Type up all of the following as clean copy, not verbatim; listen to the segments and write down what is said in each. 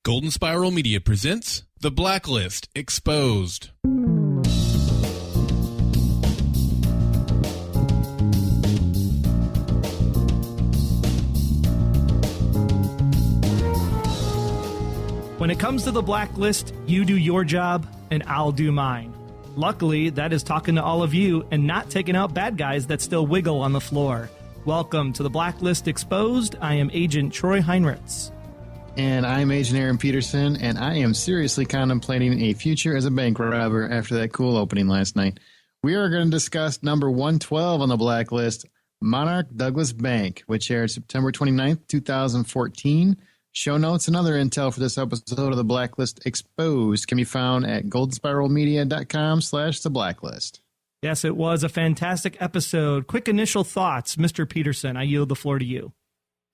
Golden Spiral Media presents The Blacklist Exposed. When it comes to the blacklist, you do your job and I'll do mine. Luckily, that is talking to all of you and not taking out bad guys that still wiggle on the floor. Welcome to the Blacklist Exposed. I am Agent Troy Heinrichs. And I'm Agent Aaron Peterson, and I am seriously contemplating a future as a bank robber after that cool opening last night. We are going to discuss number 112 on the blacklist, Monarch Douglas Bank, which aired September 29th, 2014. Show notes and other intel for this episode of the Blacklist Exposed can be found at goldenspiralmedia.com/the blacklist. Yes, it was a fantastic episode. Quick initial thoughts, Mr. Peterson. I yield the floor to you.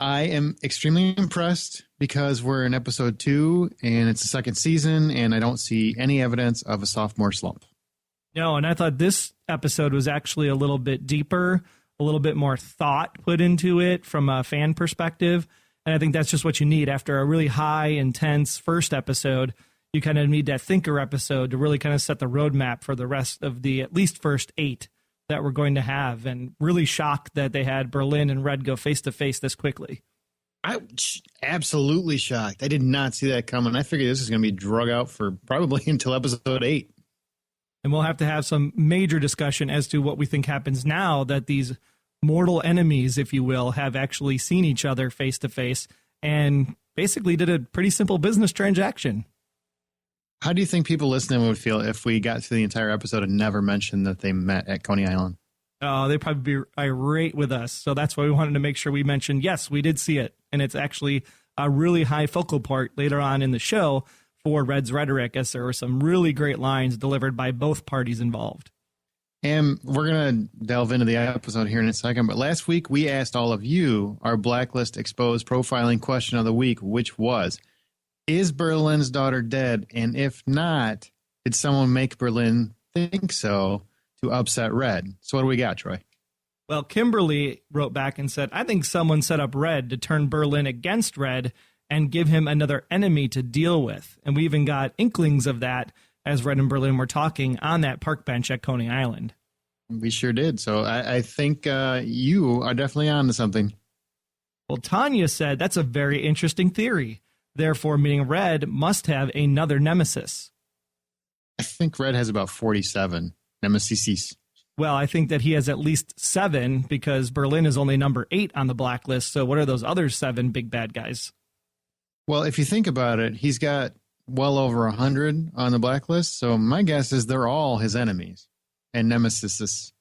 I am extremely impressed because we're in episode 2 and it's the second season and I don't see any evidence of a sophomore slump. No, and I thought this episode was actually a little bit deeper, a little bit more thought put into it from a fan perspective. And I think that's just what you need after a really high, intense first episode. You kind of need that thinker episode to really kind of set the roadmap for the rest of the at least first 8 that we're going to have. And really shocked that they had Berlin and Red go face-to-face this quickly. I absolutely shocked. I did not see that coming. I figured this is going to be drug out for probably until episode 8. And we'll have to have some major discussion as to what we think happens now that these mortal enemies, if you will, have actually seen each other face to face and basically did a pretty simple business transaction. How do you think people listening would feel if we got through the entire episode and never mentioned that they met at Coney Island? Oh, they'd probably be irate with us. So that's why we wanted to make sure we mentioned, yes, we did see it. And it's actually a really high focal part later on in the show for Red's rhetoric, as there were some really great lines delivered by both parties involved. And we're going to delve into the episode here in a second. But last week, we asked all of you our Blacklist Exposed profiling question of the week, which was, is Berlin's daughter dead? And if not, did someone make Berlin think so to upset Red? So what do we got, Troy? Well, Kimberly wrote back and said, I think someone set up Red to turn Berlin against Red and give him another enemy to deal with. And we even got inklings of that as Red and Berlin were talking on that park bench at Coney Island. We sure did. So I think you are definitely on to something. Well, Tanya said that's a very interesting theory. Therefore, meaning Red must have another nemesis. I think Red has about 47 nemesis. Well, I think that he has at least 7 because Berlin is only number 8 on the blacklist. So what are those other 7 big bad guys? Well, if you think about it, he's got well over 100 on the blacklist. So my guess is they're all his enemies and nemesis.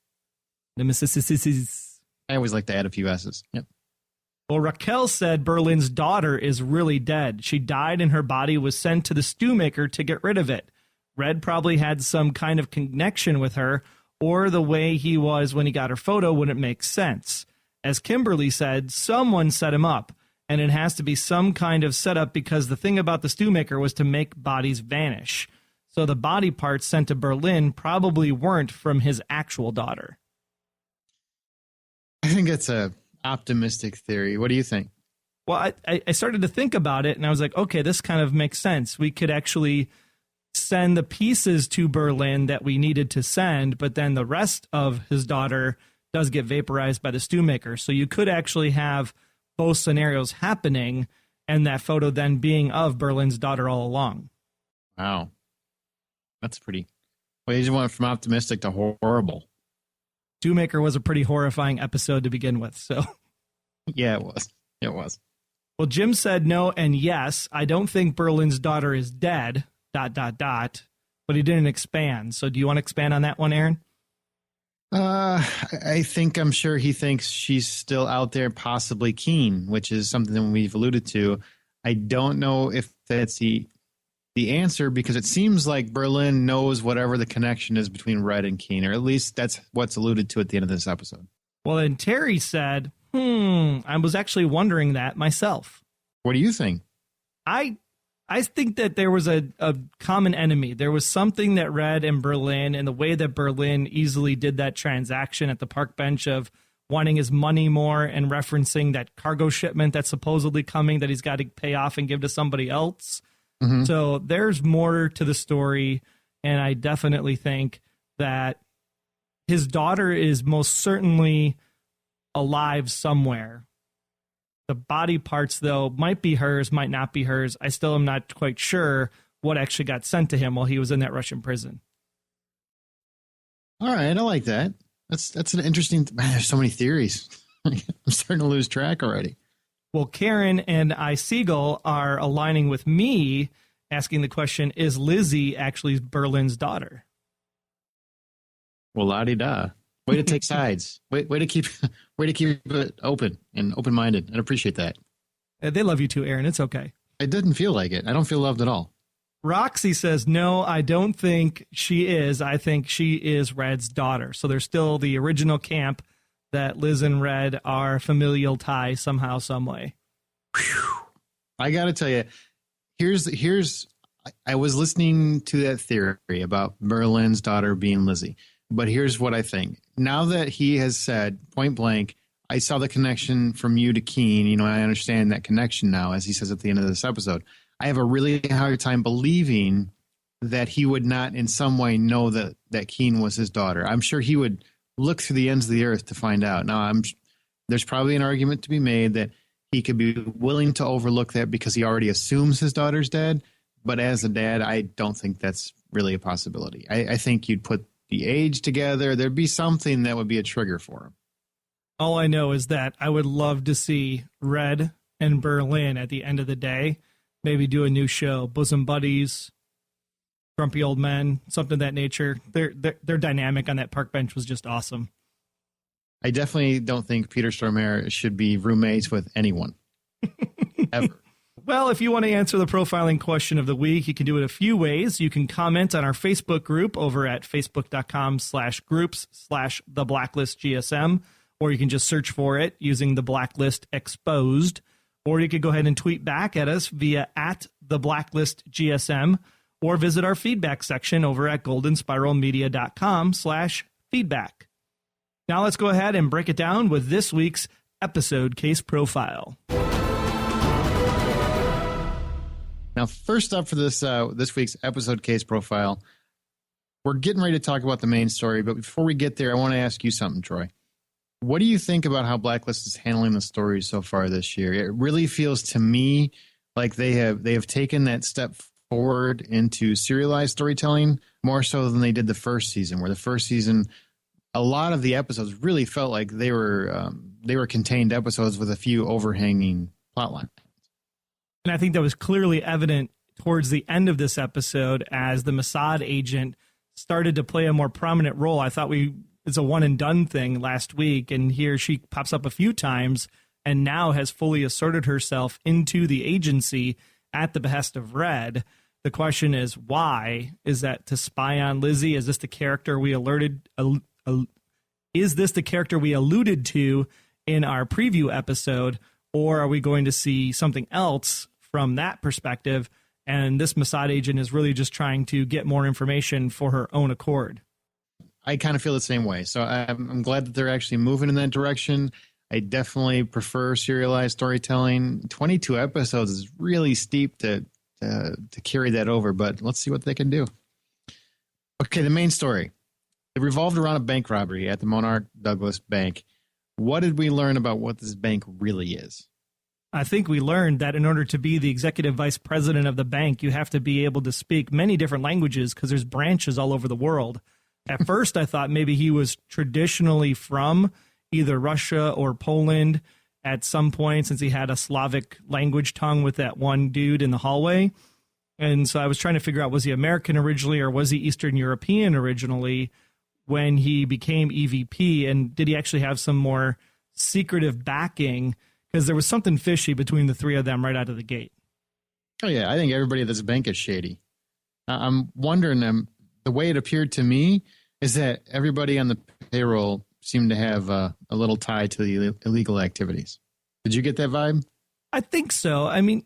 Nemesis. I always like to add a few S's. Yep. Well, Raquel said Berlin's daughter is really dead. She died and her body was sent to the stew maker to get rid of it. Red probably had some kind of connection with her, or the way he was when he got her photo wouldn't make sense. As Kimberly said, someone set him up. And it has to be some kind of setup because the thing about the stew maker was to make bodies vanish. So the body parts sent to Berlin probably weren't from his actual daughter. I think it's a optimistic theory. What do you think? Well, I started to think about it and I was like, okay, this kind of makes sense. We could actually send the pieces to Berlin that we needed to send, but then the rest of his daughter does get vaporized by the stew maker. So you could actually have both scenarios happening and that photo then being of Berlin's daughter all along. Wow. That's pretty. Well, you just went from optimistic to horrible. Stewmaker was a pretty horrifying episode to begin with, so. Yeah, it was. It was. Well, Jim said no and yes. I don't think Berlin's daughter is dead, ... but he didn't expand. So do you want to expand on that one, Aaron? I'm sure he thinks she's still out there, possibly keen, which is something that we've alluded to. I don't know if that's the answer because it seems like Berlin knows whatever the connection is between Red and Keen, or at least that's what's alluded to at the end of this episode. Well, and Terry said, I was actually wondering that myself. What do you think? I think that there was a common enemy. There was something that Red and Berlin, and the way that Berlin easily did that transaction at the park bench of wanting his money more and referencing that cargo shipment that's supposedly coming that he's got to pay off and give to somebody else. So there's more to the story, and I definitely think that his daughter is most certainly alive somewhere. The body parts, though, might be hers, might not be hers. I still am not quite sure what actually got sent to him while he was in that Russian prison. All right, I like that. That's an interesting. Man, there's so many theories. I'm starting to lose track already. Well, Karen and I Siegel are aligning with me, asking the question: is Lizzie actually Berlin's daughter? Well, la-di-da. Way to take sides. Way to keep it open and open-minded. I appreciate that. They love you too, Aaron. It's okay. It didn't feel like it. I don't feel loved at all. Roxy says, no, I don't think she is. I think she is Red's daughter. So there's still the original camp that Liz and Red are familial tie somehow, some way. Whew. I got to tell you, I was listening to that theory about Berlin's daughter being Lizzie. But here's what I think. Now that he has said point blank, I saw the connection from you to Keen. I understand that connection now, as he says at the end of this episode. I have a really hard time believing that he would not in some way know that Keen was his daughter. I'm sure he would look through the ends of the earth to find out. Now, there's probably an argument to be made that he could be willing to overlook that because he already assumes his daughter's dead. But as a dad, I don't think that's really a possibility. I think you'd put the age together. There'd be something that would be a trigger for him. All I know is that I would love to see Red and Berlin at the end of the day maybe do a new show, Bosom Buddies, Grumpy Old Men, something of that nature. Their dynamic on that park bench was just awesome. I definitely don't think Peter Stormare should be roommates with anyone, ever. Well, if you want to answer the profiling question of the week, you can do it a few ways. You can comment on our Facebook group over at facebook.com/groups/theblacklistgsm, or you can just search for it using the Blacklist Exposed, or you could go ahead and tweet back at us via @theblacklistgsm, or visit our feedback section over at goldenspiralmedia.com/feedback. Now let's go ahead and break it down with this week's episode case profile. Now, first up for this week's episode case profile, we're getting ready to talk about the main story, but before we get there, I want to ask you something, Troy. What do you think about how Blacklist is handling the stories so far this year? It really feels to me like they have taken that step forward into serialized storytelling more so than they did the first season, where the first season, a lot of the episodes really felt like they were contained episodes with a few overhanging plot lines. And I think that was clearly evident towards the end of this episode as the Mossad agent started to play a more prominent role. I thought it's a one and done thing last week, and here she pops up a few times and now has fully asserted herself into the agency at the behest of Red. The question is, why? Is that to spy on Lizzie? Is this the character we alluded to in our preview episode, or are we going to see something else from that perspective? And this Mossad agent is really just trying to get more information for her own accord. I kind of feel the same way. So I'm glad that they're actually moving in that direction. I definitely prefer serialized storytelling. 22 episodes is really steep to carry that over, but let's see what they can do. Okay, the main story. It revolved around a bank robbery at the Monarch Douglas Bank. What did we learn about what this bank really is? I think we learned that in order to be the executive vice president of the bank, you have to be able to speak many different languages because there's branches all over the world. At first, I thought maybe he was traditionally from either Russia or Poland at some point, since he had a Slavic language tongue with that one dude in the hallway. And so I was trying to figure out, was he American originally or was he Eastern European originally when he became EVP? And did he actually have some more secretive backing? Because there was something fishy between the three of them right out of the gate. Oh, yeah. I think everybody at this bank is shady. I'm wondering, the way it appeared to me is that everybody on the payroll seemed to have a little tie to the illegal activities. Did you get that vibe? I think so. I mean,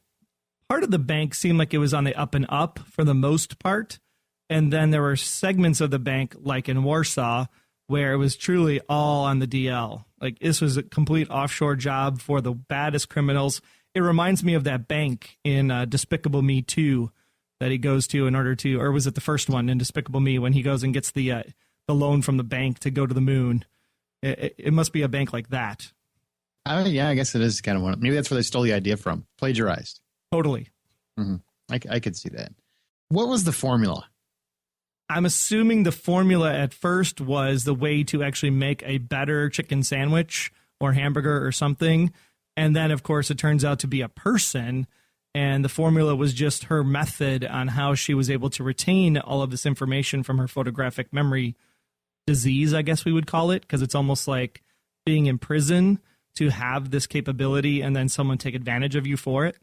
part of the bank seemed like it was on the up and up for the most part. And then there were segments of the bank, like in Warsaw, where it was truly all on the DL. Like, this was a complete offshore job for the baddest criminals. It reminds me of that bank in Despicable Me 2, that he goes to in order to, or was it the first one in Despicable Me when he goes and gets the loan from the bank to go to the moon? It must be a bank like that. Yeah, I guess it is kind of one. Maybe that's where they stole the idea from. Plagiarized. Totally. Mm-hmm. I could see that. What was the formula? I'm assuming the formula at first was the way to actually make a better chicken sandwich or hamburger or something. And then, of course, it turns out to be a person. And the formula was just her method on how she was able to retain all of this information from her photographic memory disease, I guess we would call it, because it's almost like being in prison to have this capability and then someone take advantage of you for it.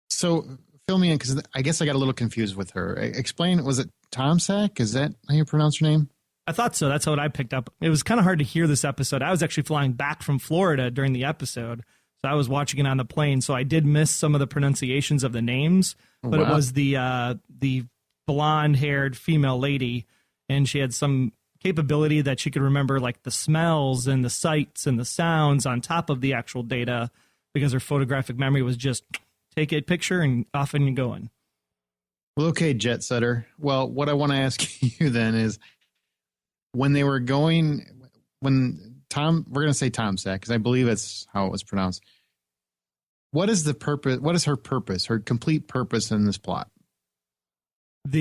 So fill me in, because I guess I got a little confused with her. Explain, was it Tomsak? Is that how you pronounce her name? I thought so. That's what I picked up. It was kind of hard to hear this episode. I was actually flying back from Florida during the episode, so I was watching it on the plane, so I did miss some of the pronunciations of the names, but It was the blonde-haired female lady, and she had some capability that she could remember like the smells and the sights and the sounds on top of the actual data, because her photographic memory was just take a picture and off and you're going. Well, okay, jet setter. Well, what I want to ask you then is, when they were going, when Tom, we're going to say Tomsak, because I believe that's how it was pronounced. What is the purpose? What is her purpose, her complete purpose in this plot? Not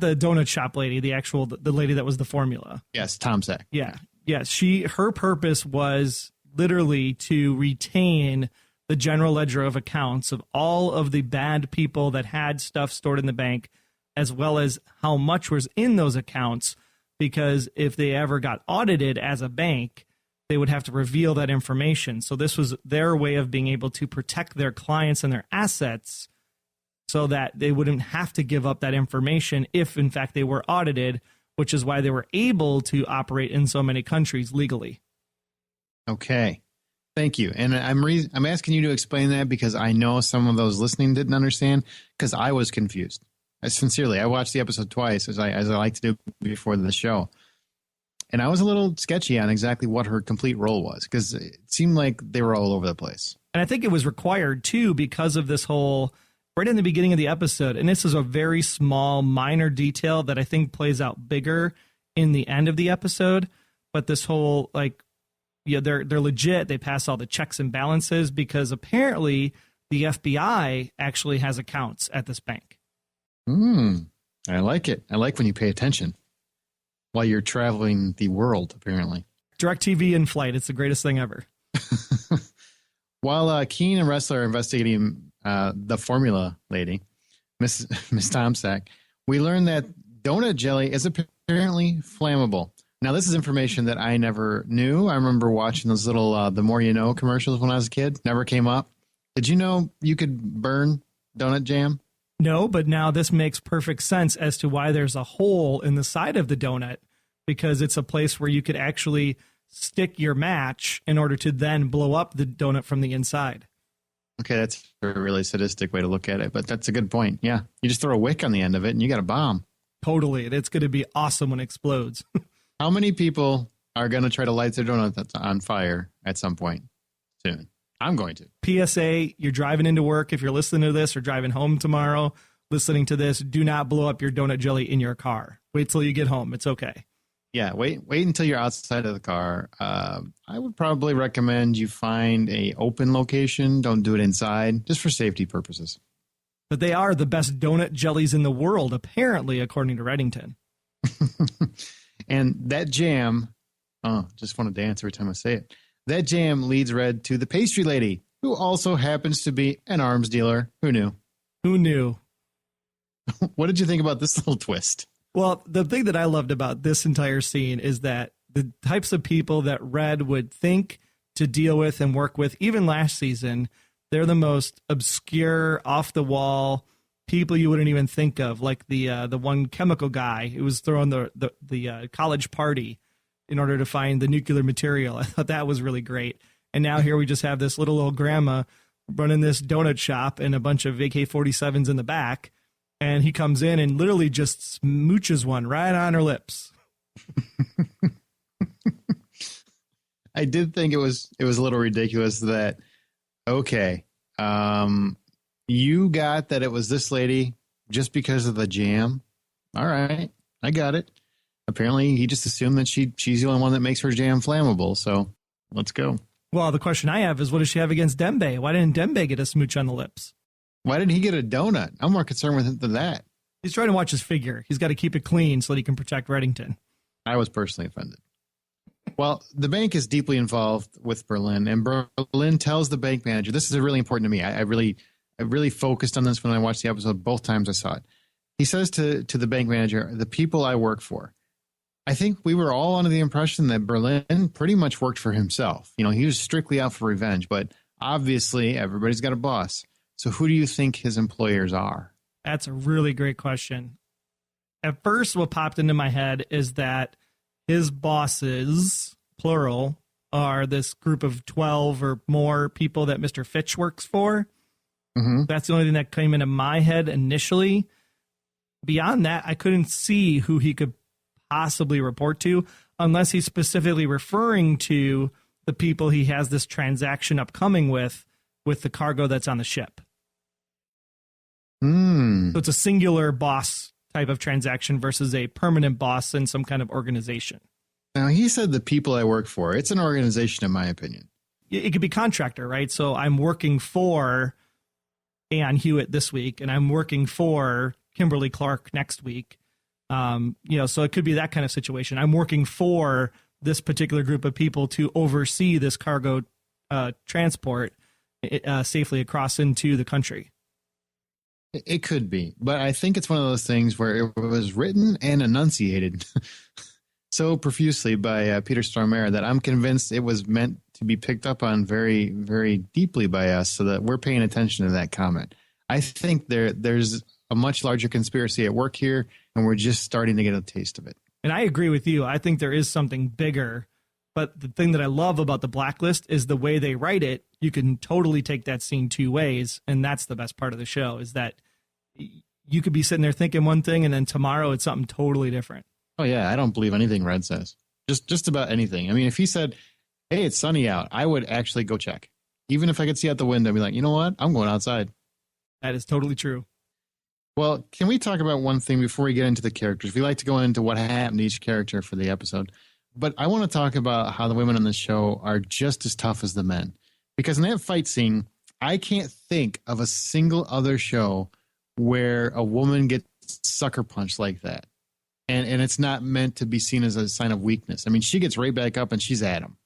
the donut shop lady, the lady that was the formula. Yes, Tomsak. Yeah. Yes. Her purpose was literally to retain the general ledger of accounts of all of the bad people that had stuff stored in the bank, as well as how much was in those accounts, because if they ever got audited as a bank, they would have to reveal that information. So this was their way of being able to protect their clients and their assets so that they wouldn't have to give up that information if, in fact, they were audited, which is why they were able to operate in so many countries legally. Okay. Thank you. And I'm asking you to explain that because I know some of those listening didn't understand, because I was confused. Sincerely, I watched the episode twice, as I like to do before the show. And I was a little sketchy on exactly what her complete role was, because it seemed like they were all over the place. And I think it was required, too, because of this whole, right in the beginning of the episode, and this is a very small, minor detail that I think plays out bigger in the end of the episode, but this whole, like, yeah, they're legit. They pass all the checks and balances because apparently the FBI actually has accounts at this bank. I like it. I like when you pay attention while you're traveling the world, apparently. DirecTV in flight. It's the greatest thing ever. While Keen and Ressler are investigating the formula lady, Miss Tomsak, we learn that donut jelly is apparently flammable. Now, this is information that I never knew. I remember watching those little The More You Know commercials when I was a kid. Never came up. Did you know you could burn donut jam? No, but now this makes perfect sense as to why there's a hole in the side of the donut, because it's a place where you could actually stick your match in order to then blow up the donut from the inside. Okay, that's a really sadistic way to look at it, but that's a good point. Yeah, you just throw a wick on the end of it and you got a bomb. Totally. It's going to be awesome when it explodes. How many people are going to try to light their donut that's on fire at some point soon? I'm going to. PSA, you're driving into work. If you're listening to this or driving home tomorrow, listening to this, do not blow up your donut jelly in your car. Wait till you get home. It's okay. Yeah, wait until you're outside of the car. I would probably recommend you find a open location. Don't do it inside, just for safety purposes. But they are the best donut jellies in the world, apparently, according to Reddington. And that jam, just want to dance every time I say it. That jam leads Red to the pastry lady, who also happens to be an arms dealer. Who knew? Who knew? What did you think about this little twist? Well, the thing that I loved about this entire scene is that the types of people that Red would think to deal with and work with, even last season, they're the most obscure, off-the-wall people you wouldn't even think of, like the one chemical guy who was throwing the college party in order to find the nuclear material. I thought that was really great. And now here we just have this little old grandma running this donut shop and a bunch of AK-47s in the back. And he comes in and literally just smooches one right on her lips. I did think it was a little ridiculous that, okay, You got that it was this lady just because of the jam. All right. I got it. Apparently, he just assumed that she's the only one that makes her jam flammable. So let's go. Well, the question I have is, what does she have against Dembe? Why didn't Dembe get a smooch on the lips? Why didn't he get a donut? I'm more concerned with him than that. He's trying to watch his figure. He's got to keep it clean so that he can protect Reddington. I was personally offended. Well, the bank is deeply involved with Berlin, and Berlin tells the bank manager, this is really important to me. I really focused on this when I watched the episode both times I saw it. He says to the bank manager, the people I work for. I think we were all under the impression that Berlin pretty much worked for himself. You know, he was strictly out for revenge, but obviously everybody's got a boss. So who do you think his employers are? That's a really great question. At first, what popped into my head is that his bosses, plural, are this group of 12 or more people that Mr. Fitch works for. Mm-hmm. That's the only thing that came into my head initially. Beyond that, I couldn't see who he could possibly report to unless he's specifically referring to the people he has this transaction upcoming with the cargo that's on the ship. So it's a singular boss type of transaction versus a permanent boss in some kind of organization. Now, he said the people I work for. It's an organization, in my opinion. It could be contractor, right? So I'm working for Ann Hewitt this week, and I'm working for Kimberly Clark next week. So it could be that kind of situation. I'm working for this particular group of people to oversee this cargo transport safely across into the country. It could be, but I think it's one of those things where it was written and enunciated so profusely by Peter Stormare that I'm convinced it was meant to be picked up on very, very deeply by us so that we're paying attention to that comment. I think there's a much larger conspiracy at work here, and we're just starting to get a taste of it. And I agree with you. I think there is something bigger. But the thing that I love about the Blacklist is the way they write it. You can totally take that scene two ways, and that's the best part of the show, is that you could be sitting there thinking one thing, and then tomorrow it's something totally different. Oh, yeah. I don't believe anything Red says. Just about anything. I mean, if he said, hey, it's sunny out, I would actually go check. Even if I could see out the window, I'd be like, you know what? I'm going outside. That is totally true. Well, can we talk about one thing before we get into the characters? We like to go into what happened to each character for the episode. But I want to talk about how the women on the show are just as tough as the men. Because in that fight scene, I can't think of a single other show where a woman gets sucker punched like that. And it's not meant to be seen as a sign of weakness. I mean, she gets right back up and she's at him.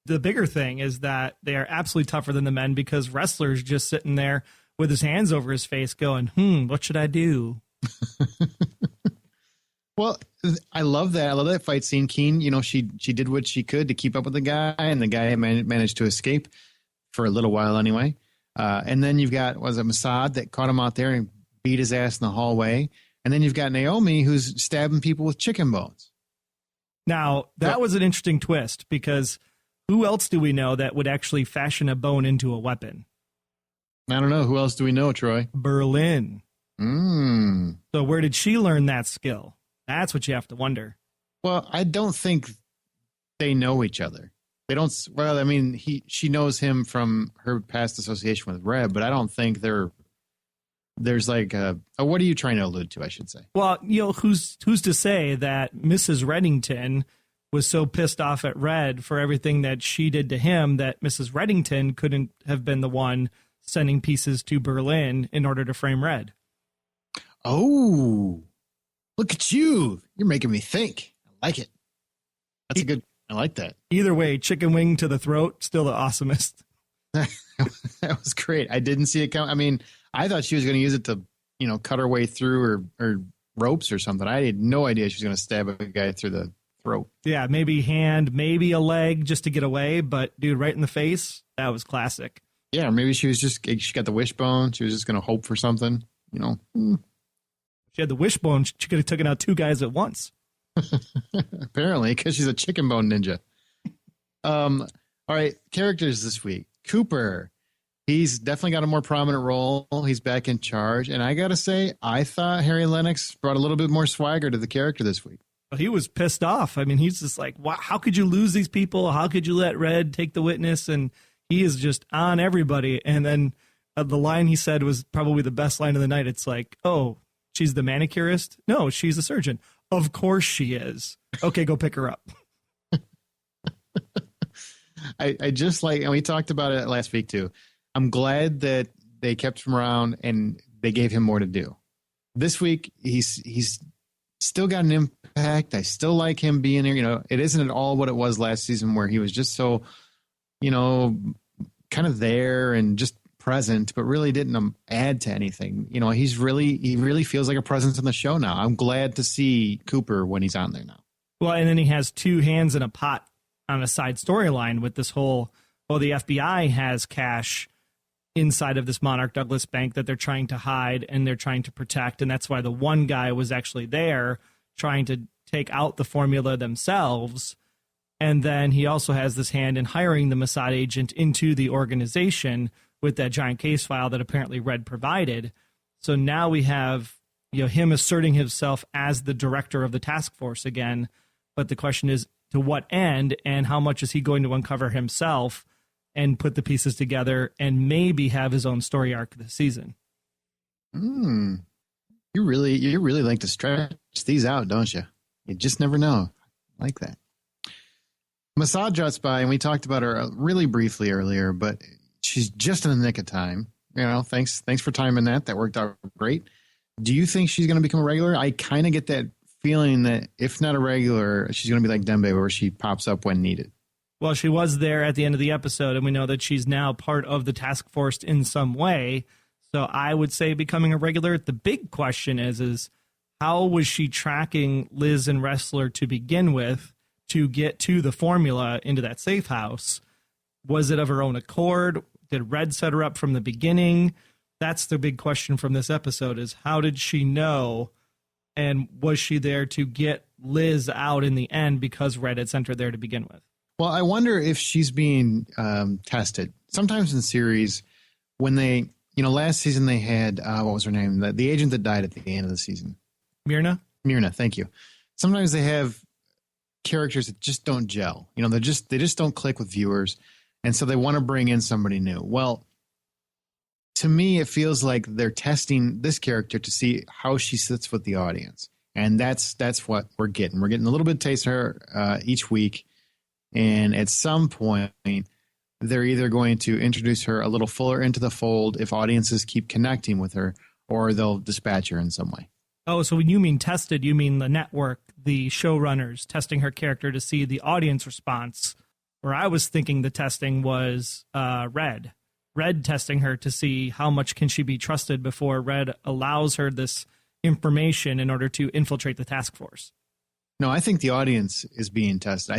The bigger thing is that they are absolutely tougher than the men because Ressler's just sitting there with his hands over his face going, what should I do? Well, I love that. I love that fight scene. Keen, she did what she could to keep up with the guy, and the guy managed to escape for a little while anyway. And then you've got, Mossad that caught him out there and beat his ass in the hallway. And then you've got Naomi who's stabbing people with chicken bones. Now, that was an interesting twist because who else do we know that would actually fashion a bone into a weapon? I don't know. Who else do we know, Troy? Berlin. So where did she learn that skill? That's what you have to wonder. Well, I don't think they know each other. They don't. Well, I mean, she knows him from her past association with Red, but I don't think there's like what are you trying to allude to, I should say? Well, who's to say that Mrs. Reddington was so pissed off at Red for everything that she did to him that Mrs. Reddington couldn't have been the one sending pieces to Berlin in order to frame Red. Oh, look at you. You're making me think. I like it. That's I like that. Either way, chicken wing to the throat, still the awesomest. That was great. I didn't see it come. I mean, I thought she was going to use it to, cut her way through or ropes or something. I had no idea she was going to stab a guy through the throat. Yeah, maybe hand, maybe a leg just to get away. But, dude, right in the face, that was classic. Yeah, maybe she got the wishbone. She was just going to hope for something, She had the wishbone. She could have taken out two guys at once. Apparently, because she's a chicken bone ninja. All right, characters this week. Cooper. He's definitely got a more prominent role. He's back in charge. And I got to say, I thought Harry Lennox brought a little bit more swagger to the character this week. He was pissed off. I mean, he's just like, wow, how could you lose these people? How could you let Red take the witness? And he is just on everybody. And then the line he said was probably the best line of the night. It's like, oh, she's the manicurist? No, she's a surgeon. Of course she is. Okay, go pick her up. I just like, and we talked about it last week too. I'm glad that they kept him around and they gave him more to do. This week, he's still got an impact. I still like him being there. You know, it isn't at all what it was last season where he was just so, you know, kind of there and just present, but really didn't add to anything. You know, he really feels like a presence in the show now. I'm glad to see Cooper when he's on there now. Well, and then he has two hands in a pot on a side storyline with this whole, the FBI has cash inside of this Monarch Douglas Bank that they're trying to hide and they're trying to protect. And that's why the one guy was actually there trying to take out the formula themselves. And then he also has this hand in hiring the Mossad agent into the organization with that giant case file that apparently Red provided. So now we have, him asserting himself as the director of the task force again. But the question is, to what end, and how much is he going to uncover himself and put the pieces together and maybe have his own story arc this season? You really like to stretch these out, don't you? You just never know. I like that. Mossad drops by, and we talked about her really briefly earlier, but she's just in the nick of time. You know, thanks for timing that. That worked out great. Do you think she's going to become a regular? I kind of get that feeling that if not a regular, she's going to be like Dembe, where she pops up when needed. Well, she was there at the end of the episode, and we know that she's now part of the task force in some way. So I would say becoming a regular. The big question is how was she tracking Liz and Ressler to begin with to get to the formula into that safe house? Was it of her own accord? Did Red set her up from the beginning? That's the big question from this episode, is how did she know? And was she there to get Liz out in the end because Red had sent her there to begin with? Well, I wonder if she's being tested. Sometimes in series, when they, last season they had, what was her name? The agent that died at the end of the season. Myrna, thank you. Sometimes they have characters that just don't gel. They just don't click with viewers. And so they want to bring in somebody new. Well, to me, it feels like they're testing this character to see how she sits with the audience. And that's what we're getting. We're getting a little bit of taste of her each week. And at some point, they're either going to introduce her a little fuller into the fold if audiences keep connecting with her, or they'll dispatch her in some way. Oh, so when you mean tested, you mean the network, the showrunners testing her character to see the audience response. Where I was thinking the testing was Red testing her to see how much can she be trusted before Red allows her this information in order to infiltrate the task force. No, I think the audience is being tested.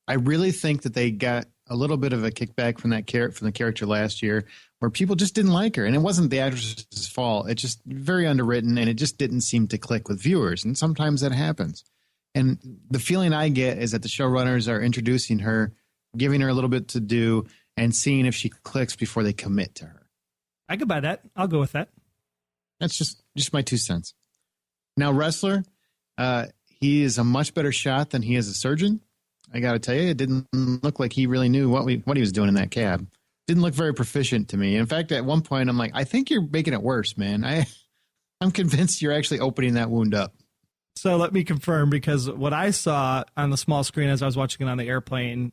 I really think that they got a little bit of a kickback from the character last year, where people just didn't like her, and it wasn't the actress's fault. It's just very underwritten, and it just didn't seem to click with viewers. And sometimes that happens. And the feeling I get is that the showrunners are introducing her, giving her a little bit to do, and seeing if she clicks before they commit to her. I could buy that. I'll go with that. That's just my 2 cents. Now, Ressler, he is a much better shot than he is a surgeon. I got to tell you, it didn't look like he really knew what he was doing in that cab. Didn't look very proficient to me. In fact, at one point, I'm like, I think you're making it worse, man. I'm convinced you're actually opening that wound up. So let me confirm, because what I saw on the small screen as I was watching it on the airplane,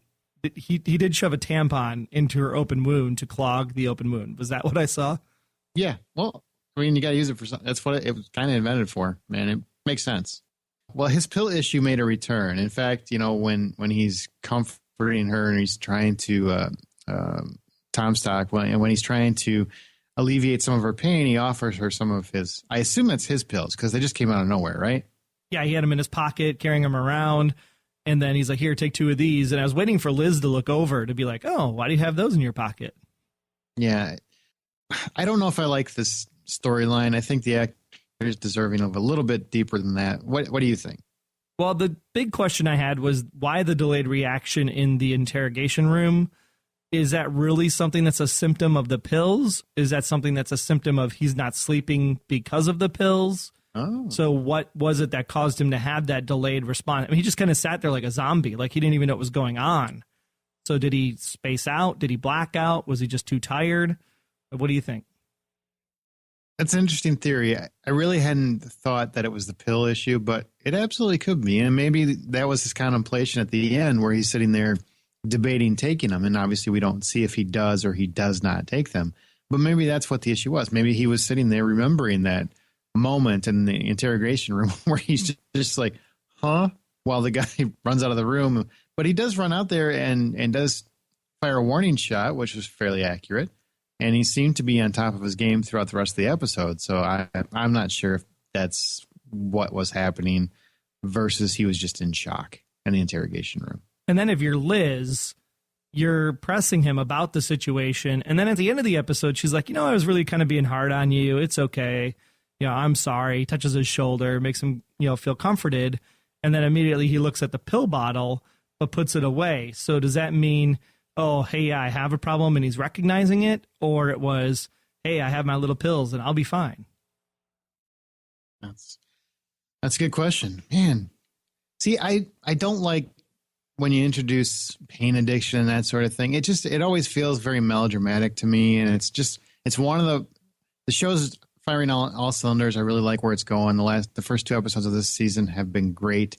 he did shove a tampon into her open wound to clog the open wound. Was that what I saw? Yeah. Well, I mean, you got to use it for something. That's what it was kind of invented for, man. It makes sense. Well, his pill issue made a return. In fact, when he's comforting her and he's trying to, Tom Stock, when he's trying to alleviate some of her pain, he offers her some of his, I assume that's his pills, because they just came out of nowhere, right? Yeah, he had them in his pocket, carrying them around. And then he's like, here, take 2 of these. And I was waiting for Liz to look over to be like, oh, why do you have those in your pocket? Yeah. I don't know if I like this storyline. I think the actor is deserving of a little bit deeper than that. What do you think? Well, the big question I had was why the delayed reaction in the interrogation room? Is that really something that's a symptom of the pills? Is that something that's a symptom of he's not sleeping because of the pills? Oh. So what was it that caused him to have that delayed response? I mean, he just kind of sat there like a zombie, like he didn't even know what was going on. So did he space out? Did he black out? Was he just too tired? What do you think? That's an interesting theory. I really hadn't thought that it was the pill issue, but it absolutely could be. And maybe that was his contemplation at the end where he's sitting there debating taking them. And obviously we don't see if he does or he does not take them. But maybe that's what the issue was. Maybe he was sitting there remembering that moment in the interrogation room where he's just like, huh? While the guy runs out of the room. But he does run out there and does fire a warning shot, which was fairly accurate. And he seemed to be on top of his game throughout the rest of the episode. So I'm not sure if that's what was happening versus he was just in shock in the interrogation room. And then if you're Liz, you're pressing him about the situation. And then at the end of the episode, she's like, I was really kind of being hard on you. It's okay. I'm sorry. Touches his shoulder, makes him, feel comforted. And then immediately he looks at the pill bottle, but puts it away. So does that mean, oh, hey, I have a problem and he's recognizing it? Or it was, hey, I have my little pills and I'll be fine? That's a good question, man. See, I don't like when you introduce pain addiction and that sort of thing. It always feels very melodramatic to me. And it's one of the show's firing all cylinders. I really like where it's going. The first 2 episodes of this season have been great.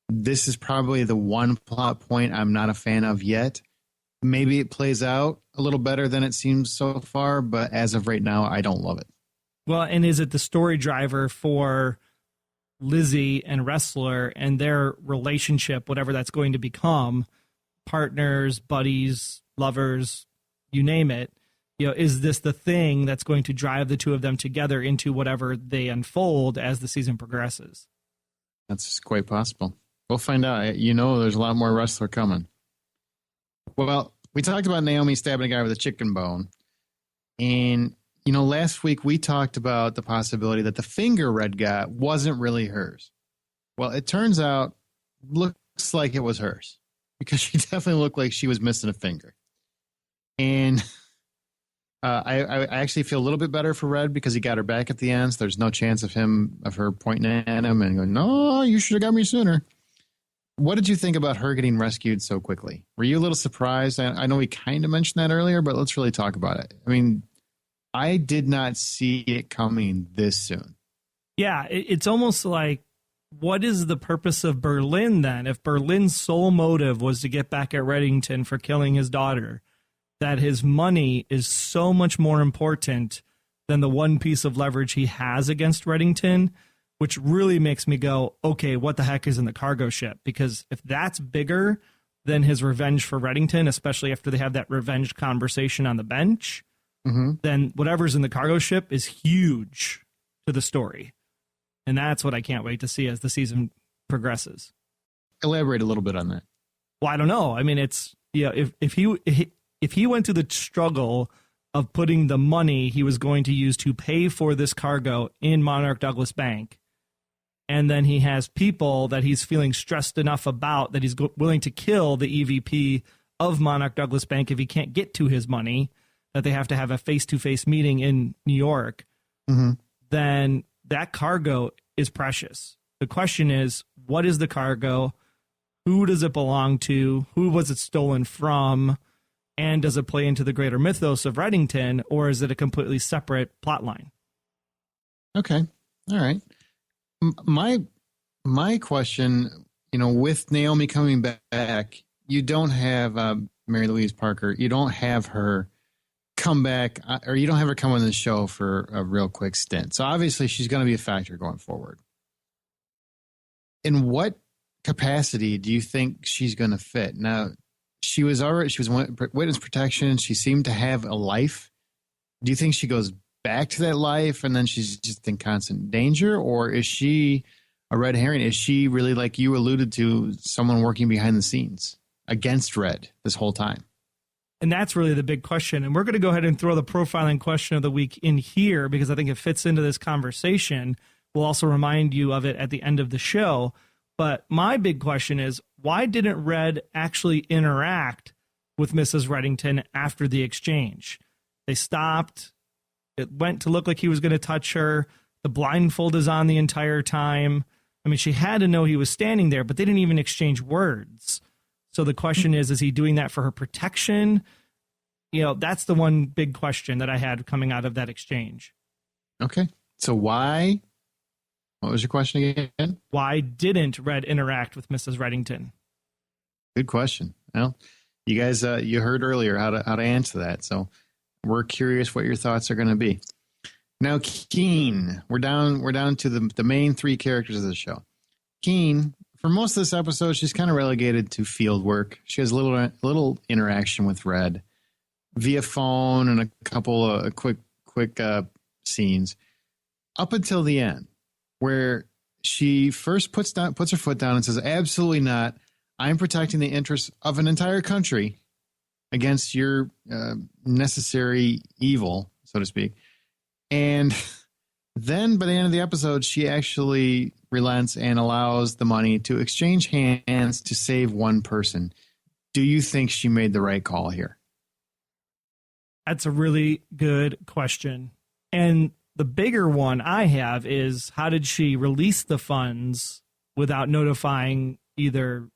This is probably the one plot point I'm not a fan of yet. Maybe it plays out a little better than it seems so far, but as of right now, I don't love it. Well, and is it the story driver for Lizzie and Ressler and their relationship, whatever that's going to become, partners, buddies, lovers, you name it? Is this the thing that's going to drive the two of them together into whatever they unfold as the season progresses? That's quite possible. We'll find out. There's a lot more Ressler coming. Well, we talked about Naomi stabbing a guy with a chicken bone. And, last week we talked about the possibility that the finger Red got wasn't really hers. Well, it turns out, looks like it was hers. Because she definitely looked like she was missing a finger. And I actually feel a little bit better for Red because he got her back at the end. So there's no chance of her pointing at him and going, no, you should have got me sooner. What did you think about her getting rescued so quickly? Were you a little surprised? I know we kind of mentioned that earlier, but let's really talk about it. I mean, I did not see it coming this soon. Yeah, it's almost like, what is the purpose of Berlin then? If Berlin's sole motive was to get back at Reddington for killing his daughter, that his money is so much more important than the one piece of leverage he has against Reddington, which really makes me go, okay, what the heck is in the cargo ship? Because if that's bigger than his revenge for Reddington, especially after they have that revenge conversation on the bench, then whatever's in the cargo ship is huge to the story. And that's what I can't wait to see as the season progresses. Elaborate a little bit on that. Well, I don't know. I mean, it's, if he went through the struggle of putting the money he was going to use to pay for this cargo in Monarch Douglas Bank, and then he has people that he's feeling stressed enough about that he's willing to kill the EVP of Monarch Douglas Bank if he can't get to his money, that they have to have a face-to-face meeting in New York, then that cargo is precious. The question is, what is the cargo? Who does it belong to? Who was it stolen from? And does it play into the greater mythos of Reddington, or is it a completely separate plot line? Okay. All right. My question, with Naomi coming back, you don't have Mary Louise Parker. You don't have her come back, or you don't have her come on the show for a real quick stint. So obviously she's going to be a factor going forward. In what capacity do you think she's going to fit? Now, she was witness protection. She seemed to have a life. Do you think she goes back to that life and then she's just in constant danger? Or is she a red herring? Is she really, like you alluded to, someone working behind the scenes against Red this whole time? And that's really the big question. And we're going to go ahead and throw the profiling question of the week in here because I think it fits into this conversation. We'll also remind you of it at the end of the show. But my big question is, why didn't Red actually interact with Mrs. Reddington after the exchange? They stopped. It went to look like he was going to touch her. The blindfold is on the entire time. I mean, she had to know he was standing there, but they didn't even exchange words. So the question is he doing that for her protection? that's the one big question that I had coming out of that exchange. Okay. So why? What was your question again? Why didn't Red interact with Mrs. Reddington? Good question. Well, you guys, you heard earlier how to answer that. So we're curious what your thoughts are going to be. Now, Keen, we're down to the main three characters of the show. Keen, for most of this episode, she's kind of relegated to field work. She has little interaction with Red via phone and a couple of quick scenes up until the end, where she first puts her foot down and says, "Absolutely not. I'm protecting the interests of an entire country against your necessary evil," so to speak. And then by the end of the episode, she actually relents and allows the money to exchange hands to save one person. Do you think she made the right call here? That's a really good question. And the bigger one I have is, how did she release the funds without notifying either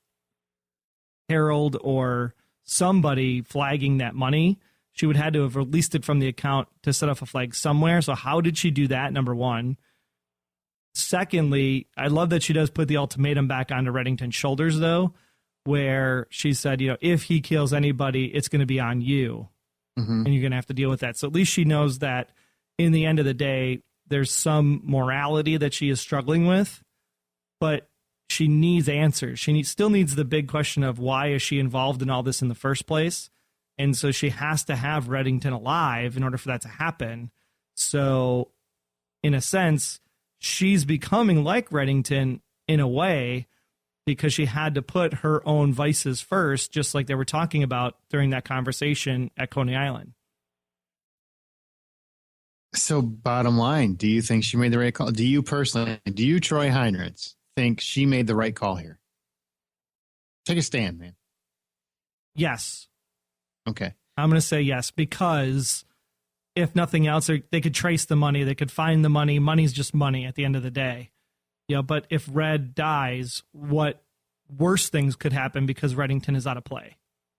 Harold or somebody flagging that money? She would have had to have released it from the account to set off a flag somewhere. So how did she do that, number one? Secondly, I love that she does put the ultimatum back onto Reddington's shoulders, though, where she said, if he kills anybody, it's going to be on you. Mm-hmm. And you're going to have to deal with that. So at least she knows that in the end of the day, there's some morality that she is struggling with, but she needs answers. She still needs the big question of, why is she involved in all this in the first place? And so she has to have Reddington alive in order for that to happen. So in a sense, she's becoming like Reddington in a way, because she had to put her own vices first, just like they were talking about during that conversation at Coney Island. So bottom line, do you think she made the right call? Do you, Troy Heinrichs, think she made the right call here? Take a stand, man. Yes. Okay. I'm going to say yes, because if nothing else, they could trace the money. They could find the money. Money's just money at the end of the day. But if Red dies, what worse things could happen because Reddington is out of play?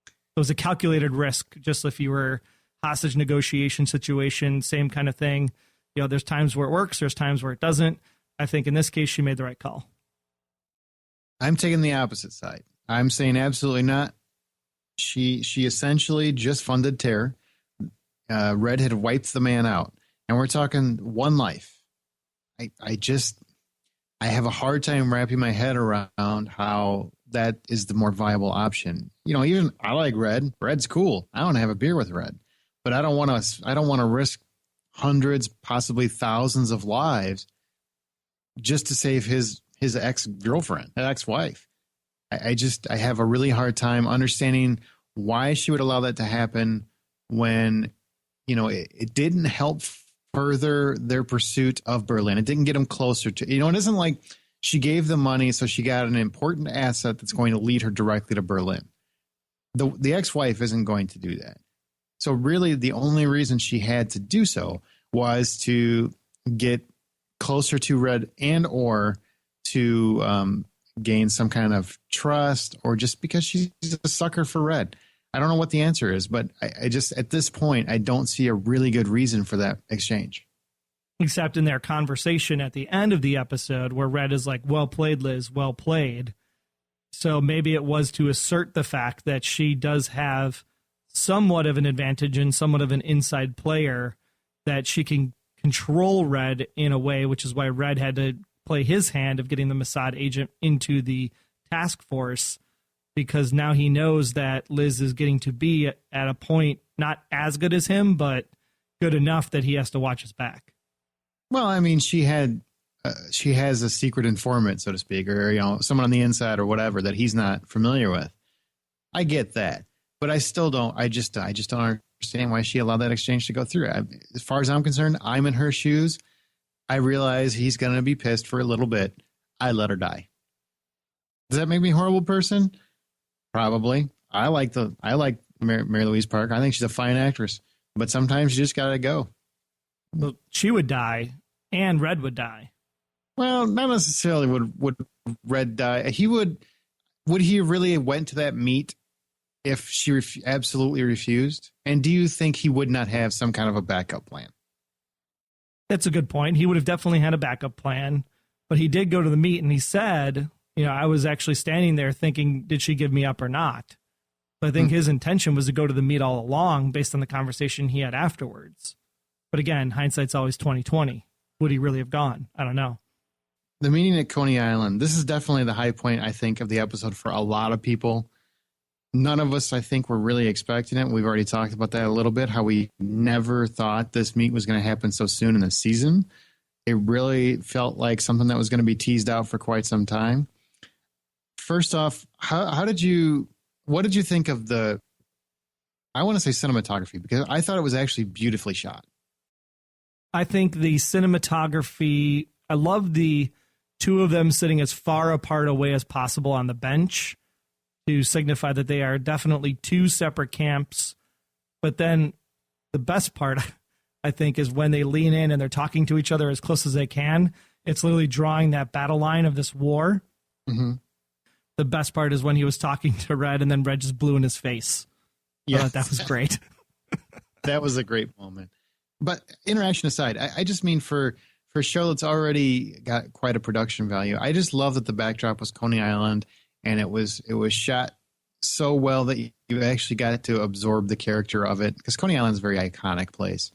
It was a calculated risk, just if you were hostage negotiation situation, same kind of thing. There's times where it works, there's times where it doesn't. I think in this case, she made the right call. I'm taking the opposite side. I'm saying absolutely not. She essentially just funded terror. Red had wiped the man out, and we're talking one life. I have a hard time wrapping my head around how that is the more viable option. Even I like Red. Red's cool. I want to have a beer with Red, but I don't want to risk hundreds, possibly thousands of lives just to save his ex-girlfriend, ex-wife. I have a really hard time understanding why she would allow that to happen when, it didn't help further their pursuit of Berlin. It didn't get them closer to, it isn't like she gave the money so she got an important asset that's going to lead her directly to Berlin. The ex-wife isn't going to do that. So really the only reason she had to do so was to get closer to Red and or to gain some kind of trust, or just because she's a sucker for Red. I don't know what the answer is, but I just, at this point, I don't see a really good reason for that exchange. Except in their conversation at the end of the episode where Red is like, "Well played, Liz, well played." So maybe it was to assert the fact that she does have somewhat of an advantage and somewhat of an inside player, that she can control Red in a way, which is why Red had to play his hand of getting the Mossad agent into the task force, because now he knows that Liz is getting to be at a point not as good as him, but good enough that he has to watch his back. Well, I mean, she has a secret informant, so to speak, or someone on the inside or whatever that he's not familiar with. I get that, but I still don't. I just don't understand why she allowed that exchange to go through. As far as I'm concerned, I'm in her shoes. I realize he's going to be pissed for a little bit. I let her die. Does that make me a horrible person? Probably. I like Mary Louise Park. I think she's a fine actress, but sometimes you just got to go. Well, she would die and Red would die. Well, not necessarily would Red die. Would he really went to that meet if she absolutely refused? And do you think he would not have some kind of a backup plan? That's a good point. He would have definitely had a backup plan, but he did go to the meet and he said, I was actually standing there thinking, did she give me up or not? But I think his intention was to go to the meet all along based on the conversation he had afterwards. But again, hindsight's always 20/20. Would he really have gone? I don't know. The meeting at Coney Island, this is definitely the high point, I think, of the episode for a lot of people. None of us, I think, were really expecting it. We've already talked about that a little bit, how we never thought this meet was going to happen so soon in the season. It really felt like something that was going to be teased out for quite some time. First off, what did you think of I want to say cinematography, because I thought it was actually beautifully shot. I think the cinematography, I love the two of them sitting as far apart away as possible on the bench to signify that they are definitely two separate camps. But then the best part, I think, is when they lean in and they're talking to each other as close as they can. It's literally drawing that battle line of this war. Mm-hmm. The best part is when he was talking to Red and then Red just blew in his face. Yeah, that was great. That was a great moment. But interaction aside, I just mean for a show that's already got quite a production value, I just love that the backdrop was Coney Island, and it was shot so well that you actually got to absorb the character of it, because Coney Island is a very iconic place.